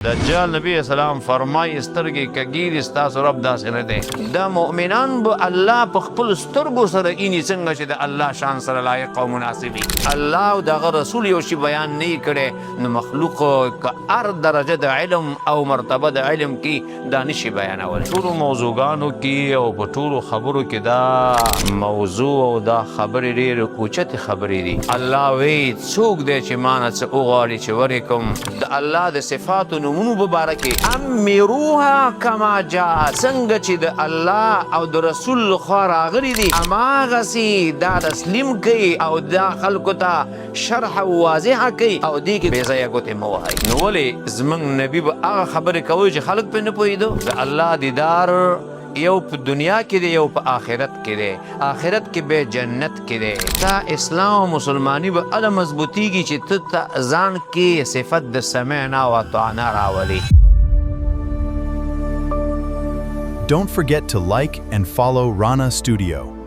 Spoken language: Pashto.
دجال نبی اسلام فرمای سترګې کګیږي ستاسو رب داسې نه دی دا مؤمنان به الله په خپل سترګو سره اینی څنګه چې د الله شان سره لایق او مناسب وي الله او دغه رسول یو شی بیان نه کړي نو مخلوق که هر درجه د علم او مرتبه د علم کې دا نشي بیانولی ټولو موضوعګانو کې او په ټولو خبرو کې دا موضوع او دا خبرې ډېرې اوچتې خبرې دي الله وی څوک دی چې ما نه څه وغواړي چې ورکړم د الله د صفاتو نمونو مبارکه امروها کما جاء څنګه چې د الله او د رسول خوا راغلي دي هماغسې دا تسلیم کوي او دا خلکو ته شرح واضحه کوي او دې کې بې ځایه ګوتې مه وهئ نو ولې زموږ نبي به هغه خبرې کوي چې خلک پرې نه پوهېدو د الله دیدار یو په دنیا کې دی یو په آخرت کې دی آخرت کې به جنت کې دی تا اسلام او مسلمانی به هله مضبوطیږي چې ته ځان کې صفت د سمعنا و اطعنا راولي. Don't forget to like and follow Raana Studio.